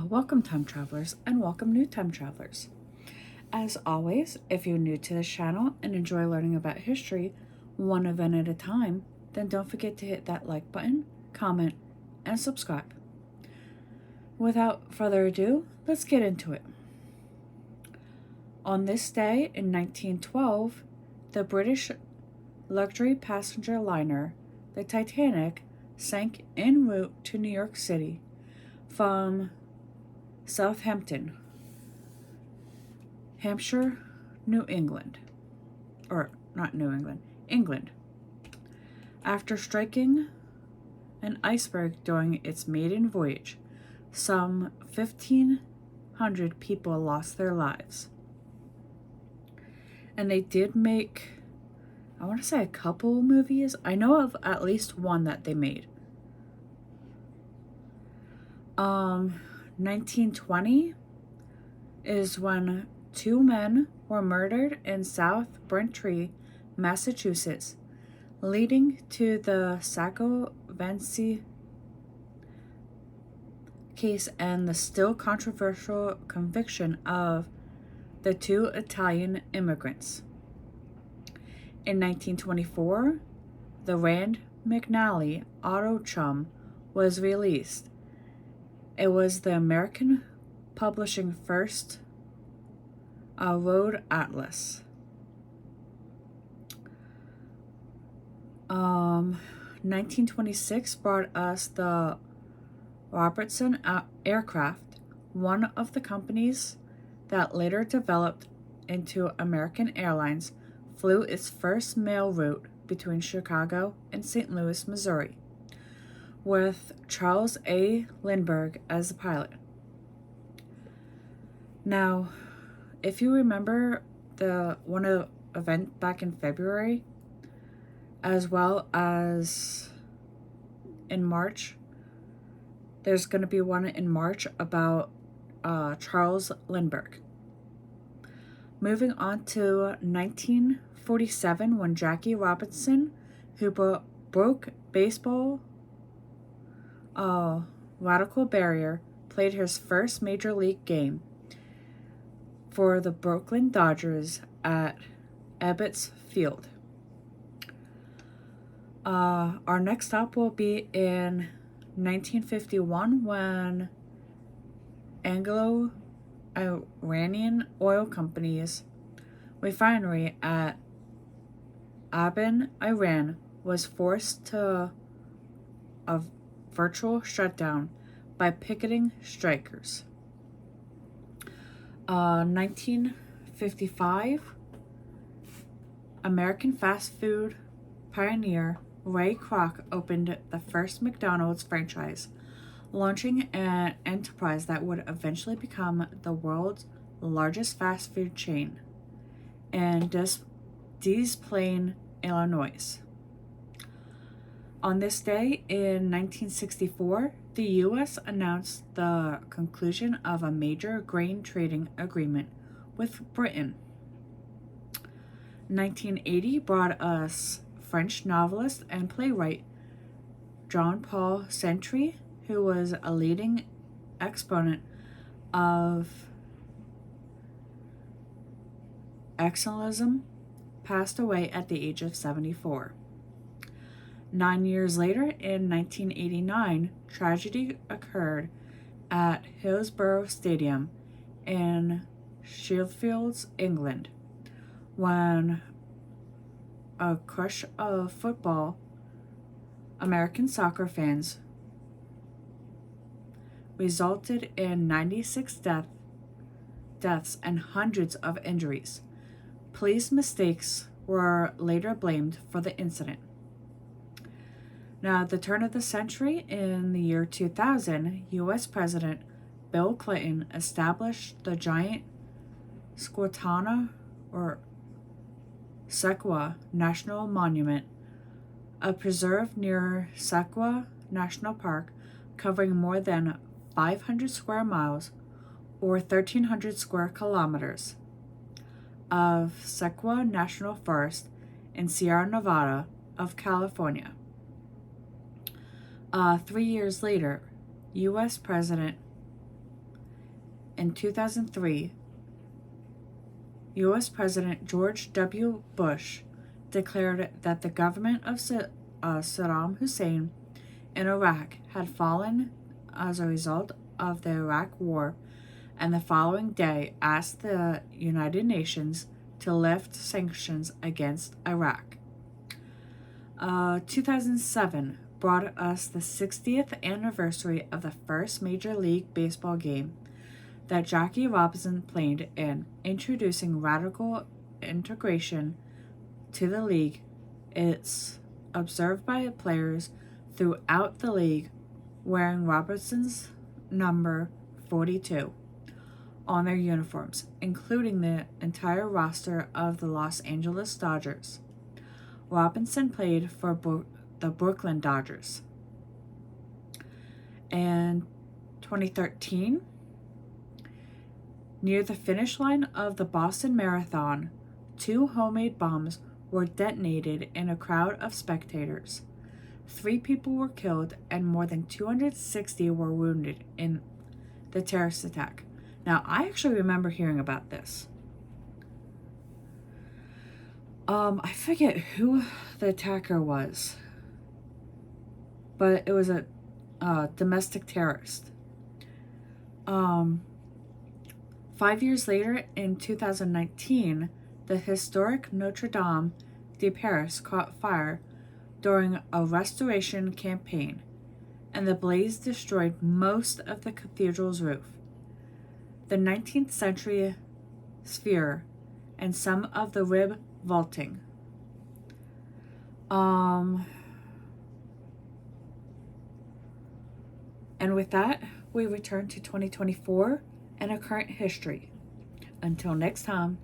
Welcome time travelers and welcome new time travelers. As always, if you're new to this channel and enjoy learning about history one event at a time, then don't forget to hit that like button, comment, and subscribe. Without further ado, let's get into it. On this day in 1912, the British luxury passenger liner, the Titanic, sank en route to New York City from Southampton, Hampshire, New England. Or not New England, England. After striking an iceberg during its maiden voyage, some 1,500 people lost their lives. And they did make, I want to say, a couple movies. I know of at least one that they made. 1920 is when two men were murdered in South Braintree, Massachusetts, leading to the Sacco Vanci case and the still controversial conviction of the two Italian immigrants. In 1924, the Rand McNally Auto Chum was released. It was the American publishing first road atlas. 1926 brought us the Robertson aircraft, one of the companies that later developed into American Airlines, flew its first mail route between Chicago and St. Louis, Missouri, with Charles A. Lindbergh as the pilot. Now, if you remember the event back in February, as well as in March, there's going to be one in March about Charles Lindbergh. Moving on to 1947, when Jackie Robinson, who broke baseball radical barrier, played his first major league game for the Brooklyn Dodgers at Ebbets Field. Our next stop will be in 1951 when Anglo-Iranian Oil Company's refinery at Aban, Iran, was forced to a virtual shutdown by picketing strikers. 1955, American fast food pioneer Ray Kroc opened the first McDonald's franchise, launching an enterprise that would eventually become the world's largest fast food chain in Des Plaines, Illinois. On this day in 1964, the U.S. announced the conclusion of a major grain trading agreement with Britain. 1980 brought us French novelist and playwright Jean-Paul Sartre, who was a leading exponent of exceptionalism, passed away at the age of 74. 9 years later, in 1989, tragedy occurred at Hillsborough Stadium in Sheffield, England, when a crush of football American soccer fans resulted in 96 deaths and hundreds of injuries. Police mistakes were later blamed for the incident. Now, at the turn of the century, in the year 2000, U.S. President Bill Clinton established the giant Sequoia National Monument, a preserve near Sequoia National Park covering more than 500 square miles or 1,300 square kilometers of Sequoia National Forest in Sierra Nevada of California. 3 years later, U.S. President In 2003, U.S. President George W. Bush declared that the government of Saddam Hussein in Iraq had fallen as a result of the Iraq War, and the following day asked the United Nations to lift sanctions against Iraq. 2007 brought us the 60th anniversary of the first Major League Baseball game that Jackie Robinson played in, introducing radical integration to the league. It's observed by players throughout the league wearing Robinson's number 42 on their uniforms, including the entire roster of the Los Angeles Dodgers. Robinson played for the Brooklyn Dodgers. And 2013, near the finish line of the Boston Marathon, 2 homemade bombs were detonated in a crowd of spectators. 3 people were killed and more than 260 were wounded in the terrorist attack. Now, I actually remember hearing about this. I forget who the attacker was, but it was a domestic terrorist. 5 years later, in 2019, the historic Notre Dame de Paris caught fire during a restoration campaign, and the blaze destroyed most of the cathedral's roof. The 19th century sphere and some of the rib vaulting. And with that, we return to 2024 and a current history. Until next time.